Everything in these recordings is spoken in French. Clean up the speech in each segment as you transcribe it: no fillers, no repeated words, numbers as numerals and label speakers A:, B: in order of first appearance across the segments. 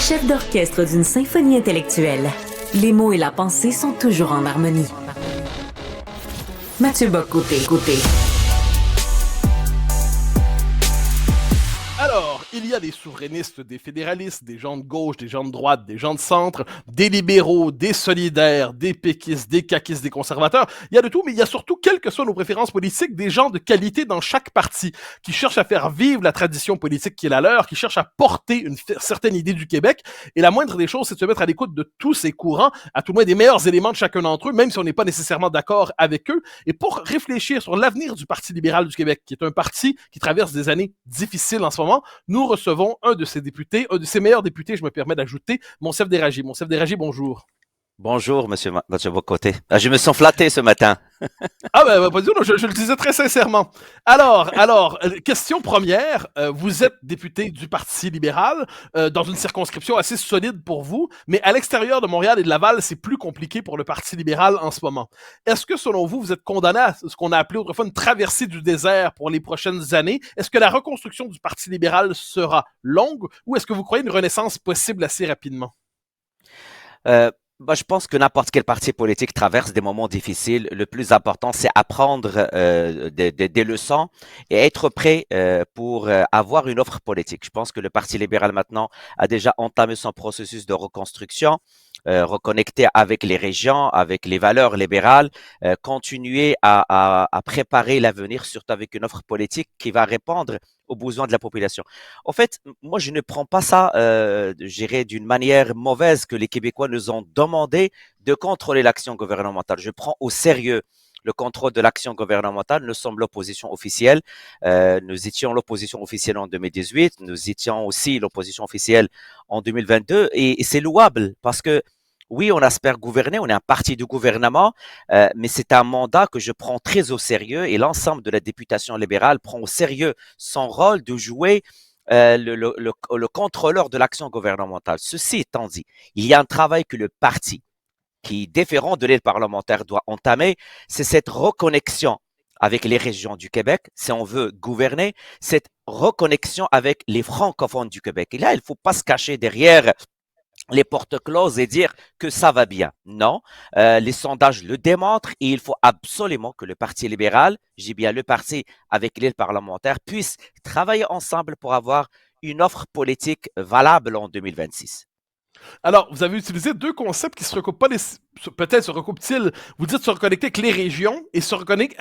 A: Chef d'orchestre d'une symphonie intellectuelle. Les mots et la pensée sont toujours en harmonie. Mathieu Bock-Côté.
B: Alors, il y a des souverainistes, des fédéralistes, des gens de gauche, des gens de droite, des gens de centre, des libéraux, des solidaires, des péquistes, des caquistes, des conservateurs. Il y a de tout, mais il y a surtout, quelles que soient nos préférences politiques, des gens de qualité dans chaque parti qui cherchent à faire vivre la tradition politique qui est la leur, qui cherchent à porter une certaine idée du Québec. Et la moindre des choses, c'est de se mettre à l'écoute de tous ces courants, à tout le moins des meilleurs éléments de chacun d'entre eux, même si on n'est pas nécessairement d'accord avec eux. Et pour réfléchir sur l'avenir du Parti libéral du Québec, qui est un parti qui traverse des années difficiles en ce moment, nous recevons un de ses députés, un de ses meilleurs députés, je me permets d'ajouter, Monsef Déragi. Monsef Déragi, bonjour.
C: Bonjour, monsieur Bock-Côté. Je me sens flatté ce matin.
B: Ah pas du tout, je le disais très sincèrement. Alors, question première, vous êtes député du Parti libéral dans une circonscription assez solide pour vous, mais à l'extérieur de Montréal et de Laval, c'est plus compliqué pour le Parti libéral en ce moment. Est-ce que, selon vous, vous êtes condamné à ce qu'on a appelé autrefois une traversée du désert pour les prochaines années? Est-ce que la reconstruction du Parti libéral sera longue ou est-ce que vous croyez une renaissance possible assez rapidement?
C: Je pense que n'importe quel parti politique traverse des moments difficiles. Le plus important, c'est apprendre des leçons et être prêt pour avoir une offre politique. Je pense que le Parti libéral maintenant a déjà entamé son processus de reconstruction, reconnecter avec les régions, avec les valeurs libérales, continuer à préparer l'avenir, surtout avec une offre politique qui va répondre aux besoins de la population. En fait, moi, je ne prends pas ça, je dirais, d'une manière mauvaise que les Québécois nous ont demandé de contrôler l'action gouvernementale. Je prends au sérieux le contrôle de l'action gouvernementale. Nous sommes l'opposition officielle. Nous étions l'opposition officielle en 2018. Nous étions aussi l'opposition officielle en 2022. Et c'est louable parce que oui, on espère gouverner, on est un parti du gouvernement, mais c'est un mandat que je prends très au sérieux et l'ensemble de la députation libérale prend au sérieux son rôle de jouer le contrôleur de l'action gouvernementale. Ceci étant dit, il y a un travail que le parti, qui est différent de l'aide parlementaire, doit entamer, c'est cette reconnexion avec les régions du Québec, si on veut gouverner, cette reconnexion avec les francophones du Québec. Et là, il ne faut pas se cacher derrière les portes closes et dire que ça va bien. Non, les sondages le démontrent et il faut absolument que le Parti libéral, j'ai bien le parti avec l'aile parlementaire, puisse travailler ensemble pour avoir une offre politique valable en 2026.
B: Alors, vous avez utilisé deux concepts qui se recoupent pas, peut-être se recoupent-ils. Vous dites se reconnecter avec les régions et se reconnecter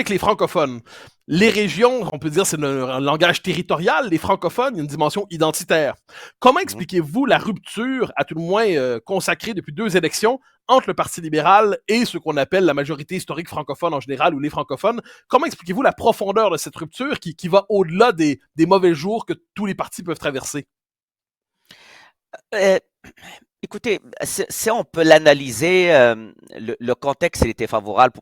B: avec les francophones. Les régions, on peut dire, c'est un langage territorial. Les francophones, il y a une dimension identitaire. Comment expliquez-vous la rupture, à tout le moins consacrée depuis 2 élections, entre le Parti libéral et ce qu'on appelle la majorité historique francophone en général, ou les francophones? Comment expliquez-vous la profondeur de cette rupture qui va au-delà des mauvais jours que tous les partis peuvent traverser?
C: Euh, Écoutez, si on peut l'analyser, le contexte il était favorable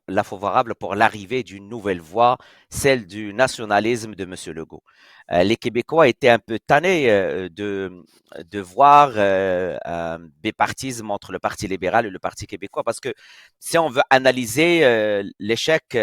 C: pour l'arrivée d'une nouvelle voie, celle du nationalisme de Monsieur Legault. Les Québécois étaient un peu tannés de voir un bipartisme entre le Parti libéral et le Parti québécois, parce que si on veut analyser l'échec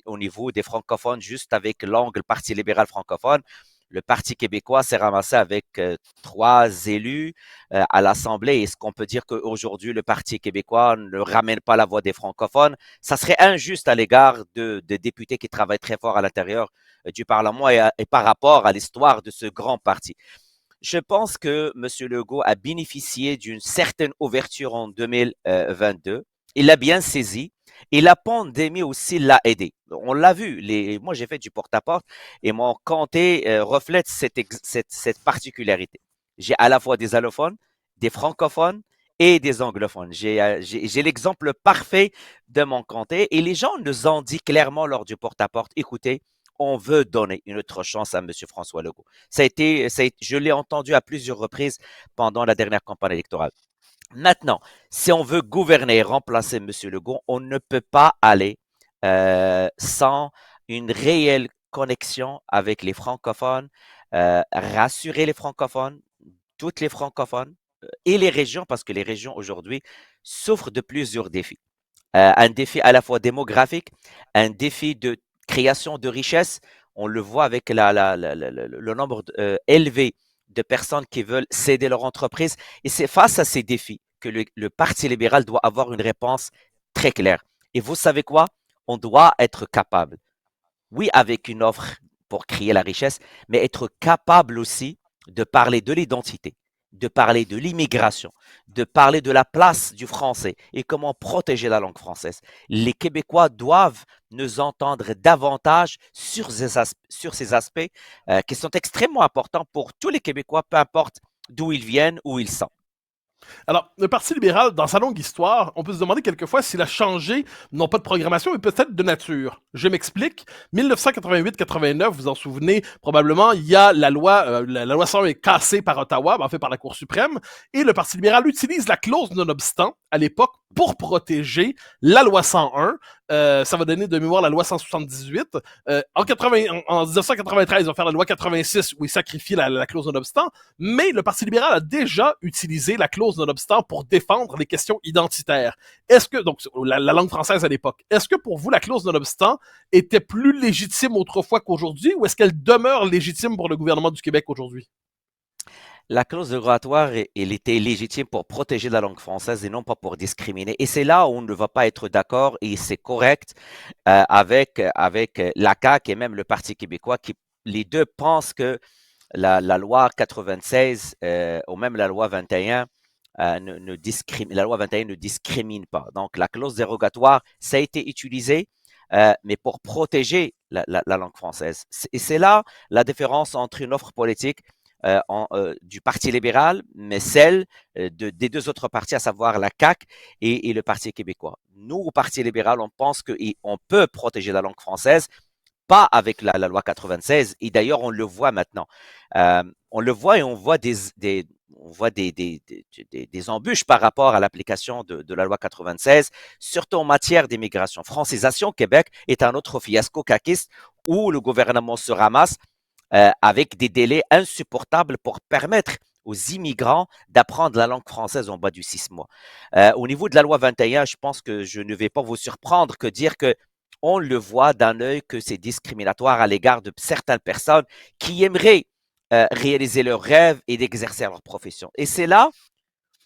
C: au niveau des francophones, juste avec l'angle Parti libéral francophone, le Parti québécois s'est ramassé avec 3 élus à l'Assemblée. Est-ce qu'on peut dire qu'aujourd'hui, le Parti québécois ne ramène pas la voix des francophones? Ça serait injuste à l'égard de députés qui travaillent très fort à l'intérieur du Parlement et par rapport à l'histoire de ce grand parti. Je pense que M. Legault a bénéficié d'une certaine ouverture en 2022. Il l'a bien saisi. Et la pandémie aussi l'a aidé. On l'a vu. Moi, j'ai fait du porte-à-porte et mon comté reflète cette particularité. J'ai à la fois des allophones, des francophones et des anglophones. J'ai l'exemple parfait de mon comté et les gens nous ont dit clairement lors du porte-à-porte, écoutez, on veut donner une autre chance à M. François Legault. Je l'ai entendu à plusieurs reprises pendant la dernière campagne électorale. Maintenant, si on veut gouverner et remplacer M. Legault, on ne peut pas aller sans une réelle connexion avec les francophones, rassurer les francophones, toutes les francophones et les régions, parce que les régions aujourd'hui souffrent de plusieurs défis. Un défi à la fois démographique, un défi de création de richesse. On le voit avec le nombre élevé de personnes qui veulent céder leur entreprise. Et c'est face à ces défis que le Parti libéral doit avoir une réponse très claire. Et vous savez quoi? On doit être capable, oui, avec une offre pour créer la richesse, mais être capable aussi de parler de l'identité, de parler de l'immigration, de parler de la place du français et comment protéger la langue française. Les Québécois doivent nous entendre davantage sur ces aspects qui sont extrêmement importants pour tous les Québécois, peu importe d'où ils viennent, où ils sont.
B: Alors, le Parti libéral, dans sa longue histoire, on peut se demander quelquefois s'il a changé, non pas de programmation, mais peut-être de nature. Je m'explique. 1988-89, vous en souvenez probablement, il y a la loi 101 est cassée par Ottawa, en fait par la Cour suprême, et le Parti libéral utilise la clause non-obstant à l'époque pour protéger la loi 101. Ça va donner de mémoire la loi 178. En 1993, ils vont faire la loi 86 où ils sacrifient la clause non-obstant, mais le Parti libéral a déjà utilisé la clause non-obstant pour défendre les questions identitaires. Est-ce que, donc, la langue française à l'époque, est-ce que pour vous, la clause non-obstant était plus légitime autrefois qu'aujourd'hui, ou est-ce qu'elle demeure légitime pour le gouvernement du Québec aujourd'hui?
C: La clause dérogatoire, elle était légitime pour protéger la langue française et non pas pour discriminer. Et c'est là où on ne va pas être d'accord et c'est correct avec la CAQ et même le Parti québécois qui, les deux pensent que la loi 96 ou même la loi 21 la loi 21 ne discrimine pas. Donc, la clause dérogatoire, ça a été utilisé, mais pour protéger la langue française. Et c'est là la différence entre une offre politique du Parti libéral, mais celle des deux autres partis, à savoir la CAQ et le Parti québécois. Nous, au Parti libéral, on pense qu'on peut protéger la langue française, pas avec la loi 96, et d'ailleurs, on le voit maintenant. On le voit et on voit on voit des embûches par rapport à l'application de la loi 96, surtout en matière d'immigration. Francisation Québec est un autre fiasco caquiste où le gouvernement se ramasse avec des délais insupportables pour permettre aux immigrants d'apprendre la langue française en bas du 6 mois. Au niveau de la loi 21, je pense que je ne vais pas vous surprendre que dire que on le voit d'un œil que c'est discriminatoire à l'égard de certaines personnes qui aimeraient réaliser leurs rêves et d'exercer leur profession. Et c'est là,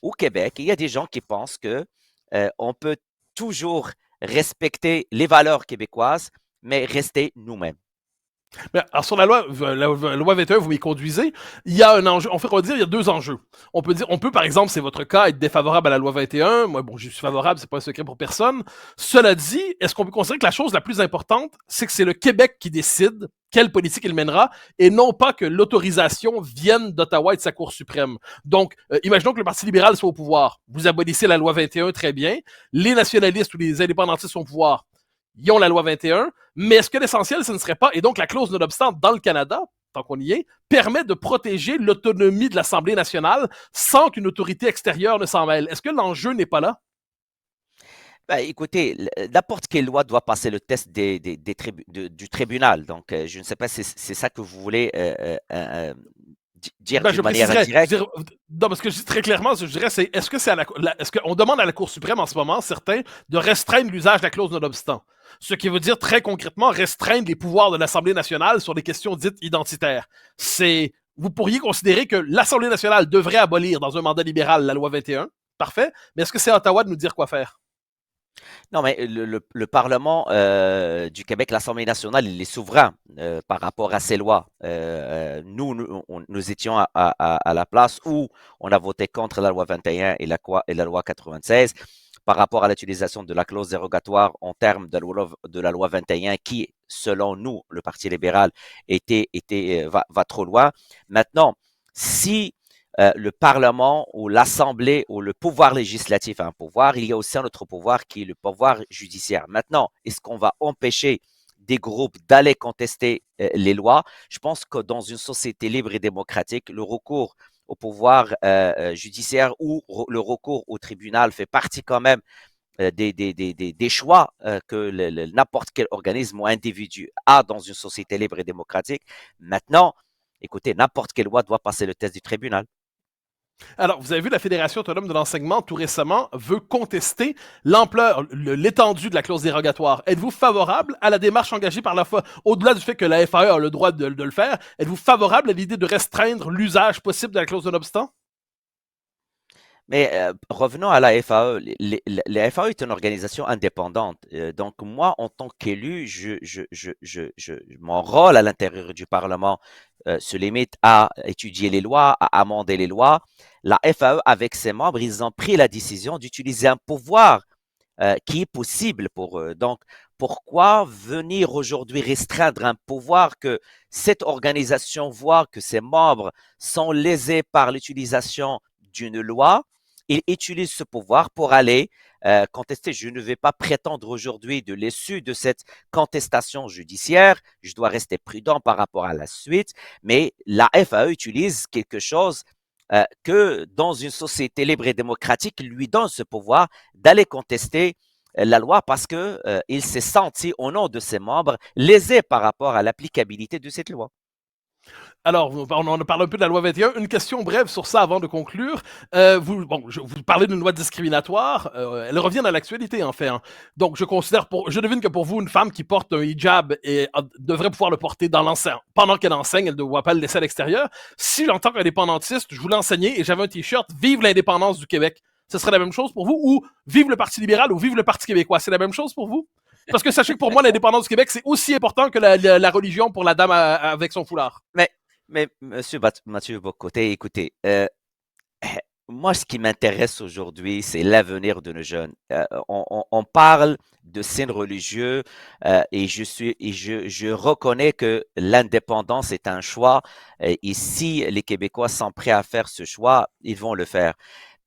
C: au Québec, il y a des gens qui pensent que on peut toujours respecter les valeurs québécoises, mais rester nous-mêmes.
B: Mais alors, sur la loi 21, vous m'y conduisez, il y a un enjeu, on fait redire, il y a deux enjeux. On peut par exemple, c'est votre cas, être défavorable à la loi 21. Moi, bon, je suis favorable, c'est pas un secret pour personne. Cela dit, est-ce qu'on peut considérer que la chose la plus importante, c'est que c'est le Québec qui décide quelle politique il mènera, et non pas que l'autorisation vienne d'Ottawa et de sa Cour suprême. Donc, imaginons que le Parti libéral soit au pouvoir. Vous abolissez la loi 21, très bien. Les nationalistes ou les indépendantistes sont au pouvoir. Ils ont la loi 21, mais est-ce que l'essentiel, ce ne serait pas, et donc la clause non-obstant dans le Canada, tant qu'on y est, permet de protéger l'autonomie de l'Assemblée nationale sans qu'une autorité extérieure ne s'en mêle? Est-ce que l'enjeu n'est pas là?
C: Ben, écoutez, n'importe quelle loi doit passer le test du tribunal. Donc, je ne sais pas si c'est ça que vous voulez dire
B: Ben, je
C: d'une manière
B: préciserais,
C: indirecte.
B: non, parce que je dis très clairement, je dirais, c'est est-ce que c'est est-ce qu'on demande à la Cour suprême en ce moment, certains, de restreindre l'usage de la clause non-obstant? Ce qui veut dire très concrètement restreindre les pouvoirs de l'Assemblée nationale sur les questions dites identitaires. Vous pourriez considérer que l'Assemblée nationale devrait abolir dans un mandat libéral la loi 21. Parfait. Mais est-ce que c'est à Ottawa de nous dire quoi faire?
C: Non, mais le Parlement du Québec, l'Assemblée nationale, il est souverain par rapport à ces lois. Nous étions à la place où on a voté contre la loi 21 et la loi 96 par rapport à l'utilisation de la clause dérogatoire en termes de la loi 21 qui, selon nous, le Parti libéral, va trop loin. Maintenant, si le Parlement ou l'Assemblée ou le pouvoir législatif a un pouvoir, il y a aussi un autre pouvoir qui est le pouvoir judiciaire. Maintenant, est-ce qu'on va empêcher des groupes d'aller contester les lois? Je pense que dans une société libre et démocratique, le recours au pouvoir judiciaire ou le recours au tribunal fait partie quand même des choix que n'importe quel organisme ou individu a dans une société libre et démocratique. Maintenant, écoutez, n'importe quelle loi doit passer le test du tribunal.
B: Alors, vous avez vu, la Fédération autonome de l'enseignement, tout récemment, veut contester l'ampleur, l'étendue de la clause dérogatoire. Êtes-vous favorable à la démarche engagée par la FA, au-delà du fait que la FAE a le droit de le faire, êtes-vous favorable à l'idée de restreindre l'usage possible de la clause non-obstant?
C: Mais revenons à la FAE. La FAE est une organisation indépendante. Donc moi, en tant qu'élu, mon rôle à l'intérieur du Parlement se limite à étudier les lois, à amender les lois. La FAE, avec ses membres, ils ont pris la décision d'utiliser un pouvoir qui est possible pour eux. Donc, pourquoi venir aujourd'hui restreindre un pouvoir que cette organisation voit que ses membres sont lésés par l'utilisation d'une loi? Ils utilisent ce pouvoir pour aller contester. Je ne vais pas prétendre aujourd'hui de l'issue de cette contestation judiciaire. Je dois rester prudent par rapport à la suite. Mais la FAE utilise quelque chose que dans une société libre et démocratique lui donne ce pouvoir d'aller contester la loi parce que il s'est senti au nom de ses membres lésé par rapport à l'applicabilité de cette loi.
B: Alors, on en parle un peu de la loi 21. Une question brève sur ça avant de conclure. Vous parlez d'une loi discriminatoire. Elle revient dans l'actualité, en fait. Hein. Donc, je devine que pour vous, une femme qui porte un hijab devrait pouvoir le porter dans l'enseigne. Pendant qu'elle enseigne, elle ne doit pas le laisser à l'extérieur. Si j'entends qu'indépendantiste, je voulais enseigner et j'avais un t-shirt Vive l'indépendance du Québec. Ce serait la même chose pour vous? Ou Vive le Parti libéral ou Vive le Parti québécois? C'est la même chose pour vous? Parce que sachez que pour moi, l'indépendance du Québec, c'est aussi important que la religion pour la dame avec son foulard.
C: Mais Monsieur Mathieu Bocoté, écoutez, moi, ce qui m'intéresse aujourd'hui, c'est l'avenir de nos jeunes. On parle de signes religieux je reconnais que l'indépendance est un choix et si les Québécois sont prêts à faire ce choix, ils vont le faire.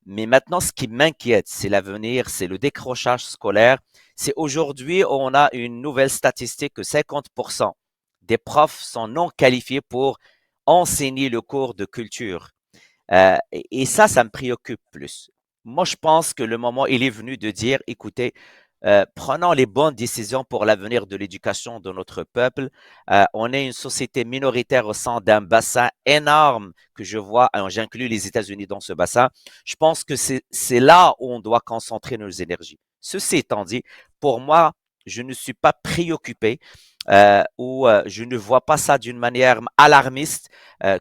C: Mais maintenant, ce qui m'inquiète, c'est l'avenir, c'est le décrochage scolaire. C'est aujourd'hui, on a une nouvelle statistique que 50% des profs sont non qualifiés pour enseigner le cours de culture. Et ça, ça me préoccupe plus. Moi, je pense que le moment, il est venu de dire, écoutez, prenons les bonnes décisions pour l'avenir de l'éducation de notre peuple. On est une société minoritaire au sein d'un bassin énorme que je vois, j'inclus les États-Unis dans ce bassin. Je pense que c'est là où on doit concentrer nos énergies. Ceci étant dit, pour moi, je ne suis pas préoccupé ou je ne vois pas ça d'une manière alarmiste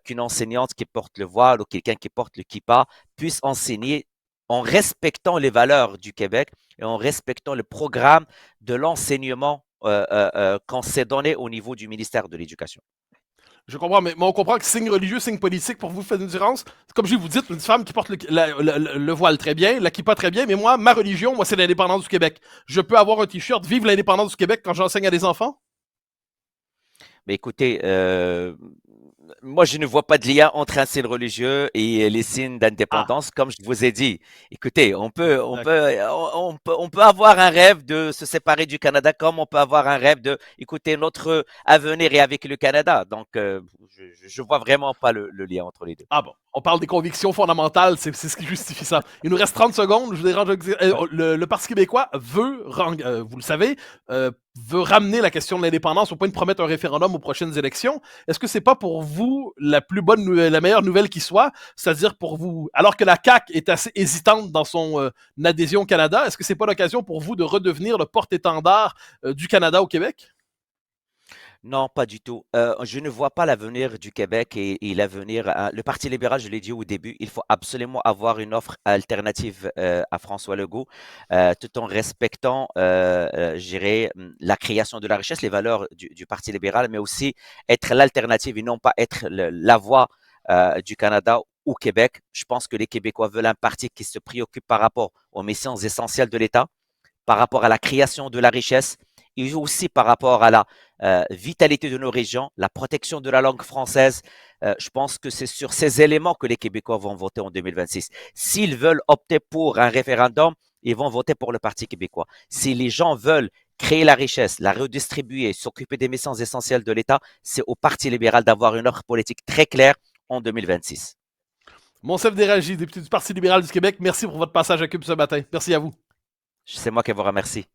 C: qu'une enseignante qui porte le voile ou quelqu'un qui porte le kippa puisse enseigner en respectant les valeurs du Québec et en respectant le programme de l'enseignement qu'on s'est donné au niveau du ministère de l'Éducation.
B: Je comprends, mais on comprend que signe religieux, signe politique, pour vous, fait une différence. Comme je vous dis, une femme qui porte le voile très bien, la kippa très bien, mais ma religion, c'est l'indépendance du Québec. Je peux avoir un t-shirt Vive l'indépendance du Québec quand j'enseigne à des enfants?
C: Mais écoutez, moi, je ne vois pas de lien entre un signe religieux et les signes
B: Ah,
C: d'indépendance, comme je vous ai dit. Écoutez,
B: d'accord.
C: on peut avoir un rêve de se séparer du Canada, comme on peut avoir un rêve de, écoutez, notre avenir est avec le Canada. Donc, je vois vraiment pas le lien entre les deux.
B: Ah bon, on parle des convictions fondamentales, c'est ce qui justifie ça. Il nous reste 30 secondes, je vous dérange.
C: Ouais.
B: Le Parti québécois veut, vous le savez, veut ramener la question de l'indépendance au point de promettre un référendum aux prochaines élections. Est-ce que c'est pas pour vous la plus bonne nouvelle, la meilleure nouvelle qui soit, c'est-à-dire pour vous, alors que la CAQ est assez hésitante dans son adhésion au Canada, est-ce que c'est pas l'occasion pour vous de redevenir le porte-étendard du Canada au Québec?
C: Non, pas du tout. Je ne vois pas l'avenir du Québec et l'avenir. Le Parti libéral, je l'ai dit au début, il faut absolument avoir une offre alternative à François Legault, tout en respectant, je dirais, la création de la richesse, les valeurs du Parti libéral, mais aussi être l'alternative et non pas être la voix du Canada ou Québec. Je pense que les Québécois veulent un parti qui se préoccupe par rapport aux missions essentielles de l'État, par rapport à la création de la richesse et aussi par rapport à la vitalité de nos régions, la protection de la langue française. Je pense que c'est sur ces éléments que les Québécois vont voter en 2026. S'ils veulent opter pour un référendum, ils vont voter pour le Parti québécois. Si les gens veulent créer la richesse, la redistribuer, s'occuper des missions essentielles de l'État, c'est au Parti libéral d'avoir une offre politique très claire en 2026.
B: Monsef Déragi, député du Parti libéral du Québec, merci pour votre passage à Cube ce matin. Merci à vous.
C: C'est moi qui vous remercie.